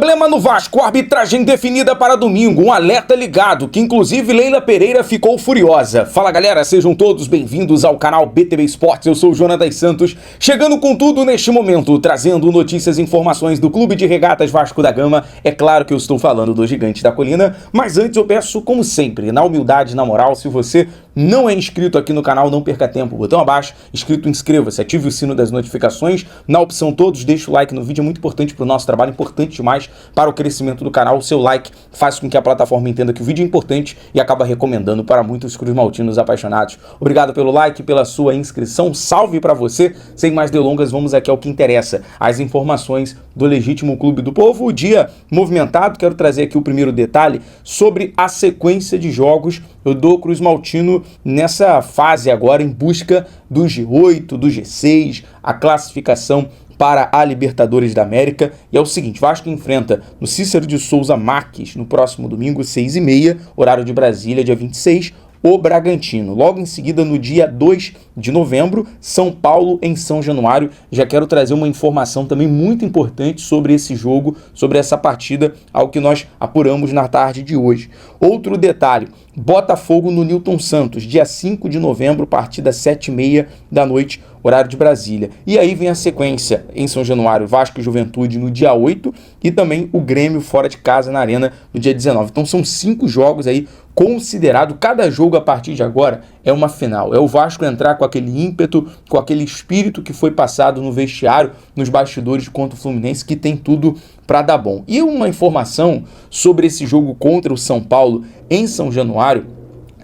Problema no Vasco, arbitragem definida para domingo, um alerta ligado, que inclusive Leila Pereira ficou furiosa. Fala galera, sejam todos bem-vindos ao canal BTB Esportes, eu sou o Jonatas Santos, chegando com tudo neste momento, trazendo notícias e informações do Clube de Regatas Vasco da Gama. É claro que eu estou falando do Gigante da Colina, mas antes eu peço, como sempre, na humildade, na moral, se você não é inscrito aqui no canal, não perca tempo, botão abaixo, inscrito, inscreva-se, ative o sino das notificações, na opção todos, deixa o like no vídeo, é muito importante para o nosso trabalho, importante demais para o crescimento do canal. O seu like faz com que a plataforma entenda que o vídeo é importante e acaba recomendando para muitos cruzmaltinos apaixonados. Obrigado pelo like, pela sua inscrição, salve para você. Sem mais delongas, vamos aqui ao que interessa, as informações do legítimo Clube do Povo. O dia movimentado, quero trazer aqui o primeiro detalhe sobre a sequência de jogos do Cruzmaltino nessa fase agora em busca do G8, do G6, a classificação para a Libertadores da América. E é o seguinte, Vasco enfrenta no Cícero de Souza Marques no próximo domingo, 6h30, horário de Brasília, dia 26, o Bragantino. Logo em seguida, no dia 2 de novembro, São Paulo em São Januário. Já quero trazer uma informação também muito importante sobre esse jogo, sobre essa partida, ao que nós apuramos na tarde de hoje. Outro detalhe, Botafogo no Newton Santos, dia 5 de novembro, partida 7h30 da noite, horário de Brasília. E aí vem a sequência em São Januário, Vasco e Juventude no dia 8 e também o Grêmio fora de casa na Arena no dia 19. Então são 5 jogos aí considerado, cada jogo a partir de agora é uma final. É o Vasco entrar com aquele ímpeto, com aquele espírito que foi passado no vestiário, nos bastidores contra o Fluminense, que tem tudo para dar bom. E uma informação sobre esse jogo contra o São Paulo em São Januário,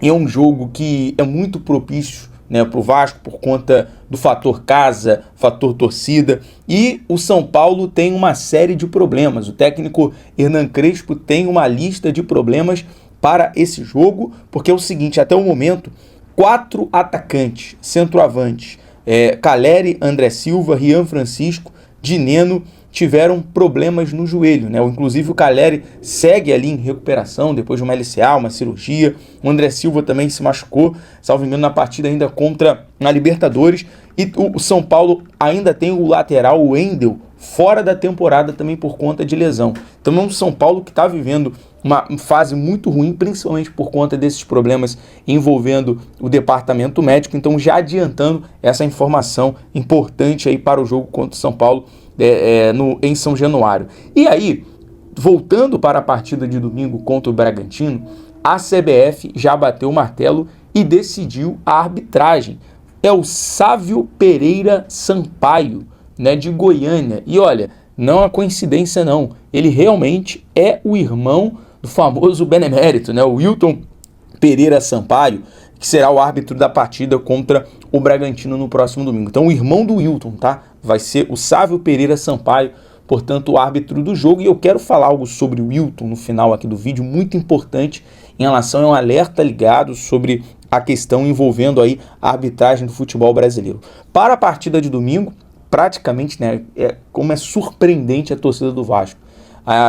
é um jogo que é muito propício, né, para o Vasco por conta do fator casa, fator torcida, e o São Paulo tem uma série de problemas. O técnico Hernan Crespo tem uma lista de problemas para esse jogo, porque é o seguinte, até o momento, 4 atacantes, centroavantes, Caleri, André Silva, Rian Francisco, Dineno, tiveram problemas no joelho, né? Inclusive o Caleri segue ali em recuperação depois de uma LCA, uma cirurgia. O André Silva também se machucou, salvo engano, na partida ainda contra a Libertadores. E o São Paulo ainda tem o lateral, o Wendel, fora da temporada também por conta de lesão. Então é um São Paulo que está vivendo uma fase muito ruim, principalmente por conta desses problemas envolvendo o departamento médico. Então já adiantando essa informação importante aí para o jogo contra o São Paulo em São Januário. E aí, voltando para a partida de domingo contra o Bragantino, a CBF já bateu o martelo e decidiu a arbitragem. É o Sávio Pereira Sampaio, né, de Goiânia. E olha, não é coincidência não, ele realmente é o irmão do famoso benemérito, né, o Wilton Pereira Sampaio, que será o árbitro da partida contra o Bragantino no próximo domingo. Então o irmão do Wilton, tá? Vai ser o Sávio Pereira Sampaio, portanto o árbitro do jogo. E eu quero falar algo sobre o Wilton no final aqui do vídeo, muito importante em relação a um alerta ligado sobre a questão envolvendo aí a arbitragem do futebol brasileiro. Para a partida de domingo, praticamente, né, como é surpreendente a torcida do Vasco.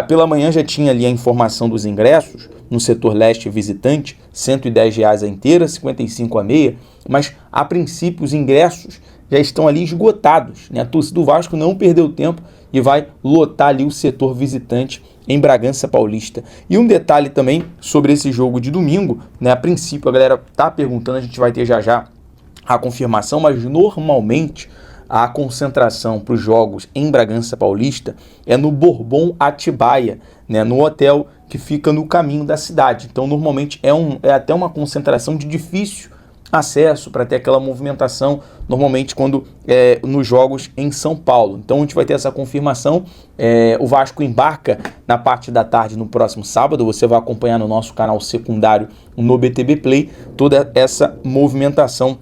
Pela manhã já tinha ali a informação dos ingressos no setor leste visitante, R$ 110 a inteira, 55 a meia, mas a princípio os ingressos já estão ali esgotados, né? A torcida do Vasco não perdeu tempo e vai lotar ali o setor visitante em Bragança Paulista. E um detalhe também sobre esse jogo de domingo, né? A princípio a galera tá perguntando, a gente vai ter já já a confirmação, mas normalmente a concentração para os jogos em Bragança Paulista é no Bourbon Atibaia, né, no hotel que fica no caminho da cidade. Então, normalmente é até uma concentração de difícil acesso para ter aquela movimentação, normalmente quando nos jogos em São Paulo. Então, a gente vai ter essa confirmação. O Vasco embarca na parte da tarde no próximo sábado. Você vai acompanhar no nosso canal secundário no BTB Play toda essa movimentação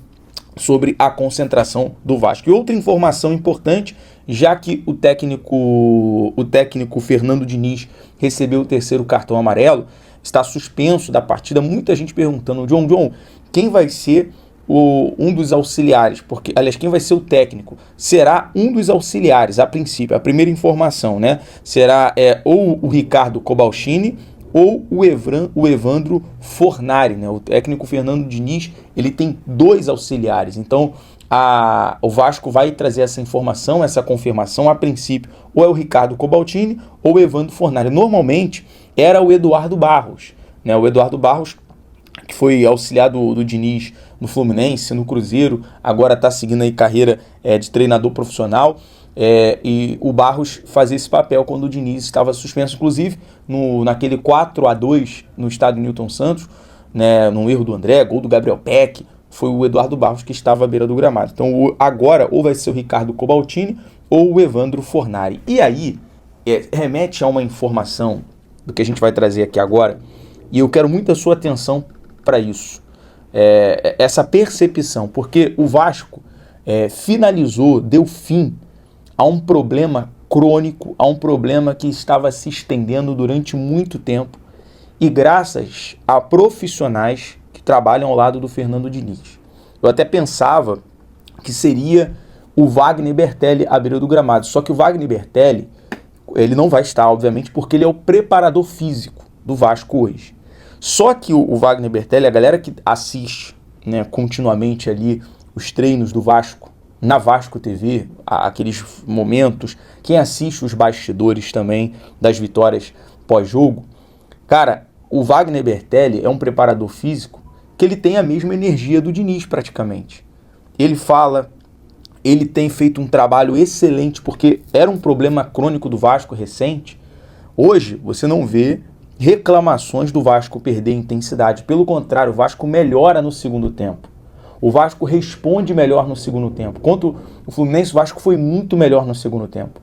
sobre a concentração do Vasco. E outra informação importante, já que o técnico Fernando Diniz recebeu o terceiro cartão amarelo, está suspenso da partida. Muita gente perguntando, John, quem vai ser um dos auxiliares? Porque, aliás, quem vai ser o técnico? Será um dos auxiliares, a princípio. A primeira informação, né? Será ou o Ricardo Cobalcini ou o Evandro Fornari, né? O técnico Fernando Diniz, ele tem 2 auxiliares. Então, o Vasco vai trazer essa informação, essa confirmação, a princípio, ou é o Ricardo Cobaltini ou o Evandro Fornari. Normalmente era o Eduardo Barros, né? O Eduardo Barros, que foi auxiliar do Diniz no Fluminense, no Cruzeiro, agora está seguindo aí carreira de treinador profissional, e o Barros fazia esse papel quando o Diniz estava suspenso, inclusive naquele 4-2 no estádio Newton Santos, né, num erro do André, gol do Gabriel Peck, foi o Eduardo Barros que estava à beira do gramado. Então agora ou vai ser o Ricardo Cobaltini ou o Evandro Fornari. E aí remete a uma informação do que a gente vai trazer aqui agora, e eu quero muito a sua atenção para isso, essa percepção, porque o Vasco finalizou, deu fim a um problema crônico, a um problema que estava se estendendo durante muito tempo, e graças a profissionais que trabalham ao lado do Fernando Diniz. Eu até pensava que seria o Wagner Bertelli à beira do gramado, só que o Wagner Bertelli, ele não vai estar, obviamente, porque ele é o preparador físico do Vasco hoje. Só que o Wagner Bertelli, a galera que assiste, né, continuamente ali os treinos do Vasco, na Vasco TV, aqueles momentos, quem assiste os bastidores também das vitórias pós-jogo, cara, o Wagner Bertelli é um preparador físico que ele tem a mesma energia do Diniz praticamente. Ele fala, ele tem feito um trabalho excelente, porque era um problema crônico do Vasco recente. Hoje você não vê reclamações do Vasco perder intensidade. Pelo contrário, o Vasco melhora no segundo tempo. O Vasco responde melhor no segundo tempo. Contra o Fluminense, o Vasco foi muito melhor no segundo tempo.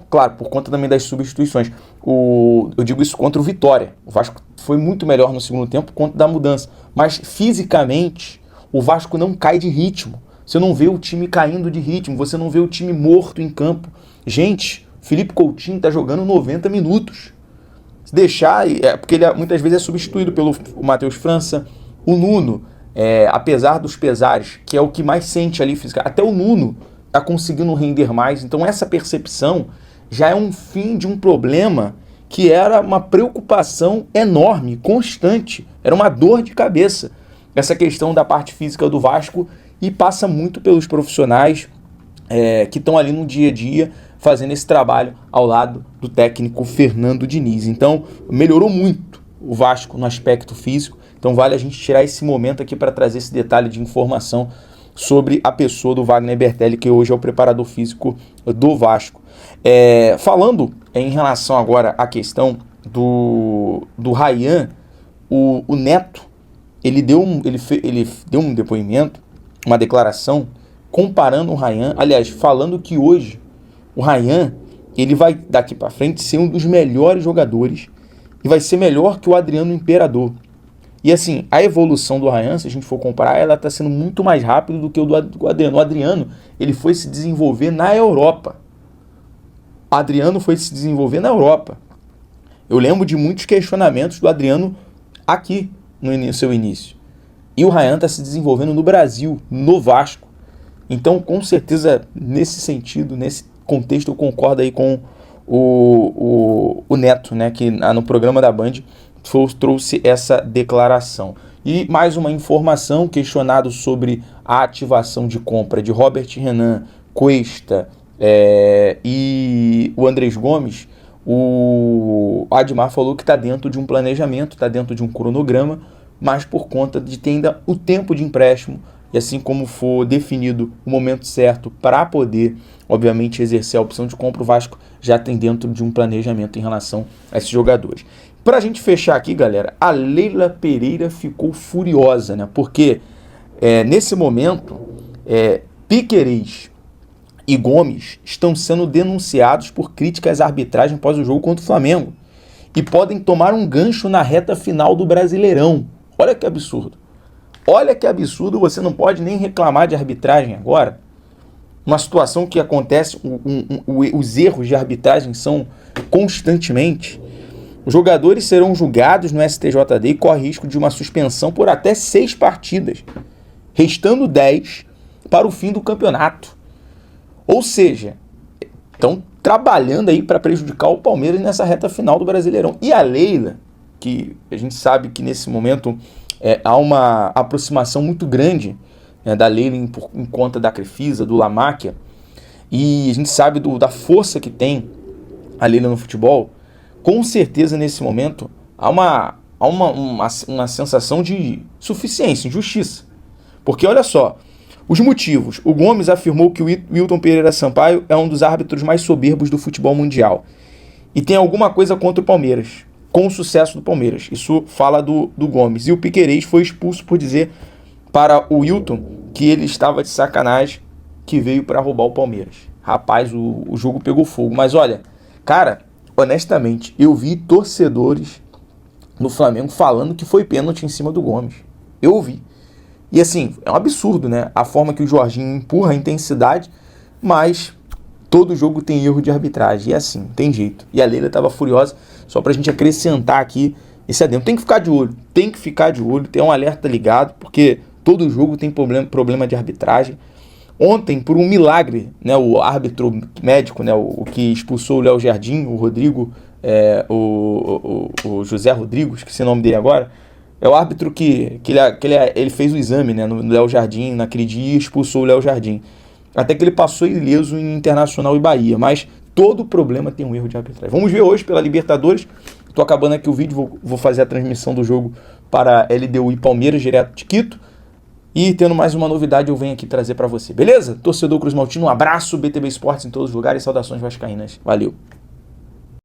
Claro, por conta também das substituições. Eu digo isso contra o Vitória. O Vasco foi muito melhor no segundo tempo por conta da mudança. Mas fisicamente, o Vasco não cai de ritmo. Você não vê o time caindo de ritmo. Você não vê o time morto em campo. Gente, Felipe Coutinho está jogando 90 minutos. Se deixar, porque ele muitas vezes é substituído pelo Matheus França. O Nuno, apesar dos pesares, que é o que mais sente ali fisicamente, até o Nuno está conseguindo render mais. Então essa percepção já é um fim de um problema que era uma preocupação enorme, constante. Era uma dor de cabeça essa questão da parte física do Vasco, e passa muito pelos profissionais que estão ali no dia a dia fazendo esse trabalho ao lado do técnico Fernando Diniz. Então melhorou muito o Vasco no aspecto físico. Então vale a gente tirar esse momento aqui para trazer esse detalhe de informação sobre a pessoa do Wagner Bertelli, que hoje é o preparador físico do Vasco. Falando em relação agora à questão do Rayan, o Neto, ele deu um depoimento, uma declaração, comparando o Rayan, aliás, falando que hoje o Rayan, ele vai daqui para frente ser um dos melhores jogadores e vai ser melhor que o Adriano Imperador. E assim, a evolução do Rayan, se a gente for comparar, ela está sendo muito mais rápida do que o do Adriano. O Adriano, ele foi se desenvolver na Europa. O Adriano foi se desenvolver na Europa. Eu lembro de muitos questionamentos do Adriano aqui no seu início. E o Rayan está se desenvolvendo no Brasil, no Vasco. Então, com certeza, nesse sentido, nesse contexto, eu concordo aí com o Neto, né, que no programa da Band trouxe essa declaração. E mais uma informação, questionado sobre a ativação de compra de Robert Renan, Cuesta e o Andrés Gomes, o Admar falou que está dentro de um planejamento, está dentro de um cronograma, mas por conta de ter ainda o tempo de empréstimo, e assim como for definido o momento certo para poder, obviamente, exercer a opção de compra, o Vasco já tem dentro de um planejamento em relação a esses jogadores. Para a gente fechar aqui, galera, a Leila Pereira ficou furiosa, né? Porque nesse momento, Piquerez e Gomes estão sendo denunciados por críticas à arbitragem após o jogo contra o Flamengo e podem tomar um gancho na reta final do Brasileirão. Olha que absurdo. Olha que absurdo, você não pode nem reclamar de arbitragem agora. Uma situação que acontece, os erros de arbitragem são constantemente. Os jogadores serão julgados no STJD e corre risco de uma suspensão por até 6 partidas, restando 10 para o fim do campeonato. Ou seja, estão trabalhando aí para prejudicar o Palmeiras nessa reta final do Brasileirão. E a Leila, que a gente sabe que nesse momento há uma aproximação muito grande né, da Leila em conta da Crefisa, do La Máquia, e a gente sabe da força que tem a Leila no futebol. Com certeza, nesse momento, há uma sensação de suficiência, injustiça. Porque, olha só, os motivos. O Gomes afirmou que o Wilton Pereira Sampaio é um dos árbitros mais soberbos do futebol mundial. E tem alguma coisa contra o Palmeiras, com o sucesso do Palmeiras. Isso fala do Gomes. E o Piquerez foi expulso por dizer para o Wilton que ele estava de sacanagem, que veio para roubar o Palmeiras. Rapaz, o jogo pegou fogo. Mas olha, cara, honestamente, eu vi torcedores no Flamengo falando que foi pênalti em cima do Gomes. Eu ouvi. E assim, é um absurdo, né? A forma que o Jorginho empurra a intensidade, mas todo jogo tem erro de arbitragem. E é assim, tem jeito. E a Leila estava furiosa, só pra gente acrescentar aqui esse adendo. Tem que ficar de olho, tem um alerta ligado, porque todo jogo tem problema de arbitragem. Ontem, por um milagre, né, o árbitro médico, né, o que expulsou o Léo Jardim, o Rodrigo, o José Rodrigo, esqueci o nome dele agora, é o árbitro que ele fez o exame, né, no Léo Jardim, naquele dia, e expulsou o Léo Jardim. Até que ele passou ileso em Internacional e Bahia, mas todo problema tem um erro de arbitragem. Vamos ver hoje pela Libertadores. Estou acabando aqui o vídeo, vou fazer a transmissão do jogo para LDU e Palmeiras, direto de Quito. E tendo mais uma novidade, eu venho aqui trazer para você, beleza? Torcedor Cruz Maltino, um abraço, BTB Esportes em todos os lugares, saudações vascaínas. Valeu!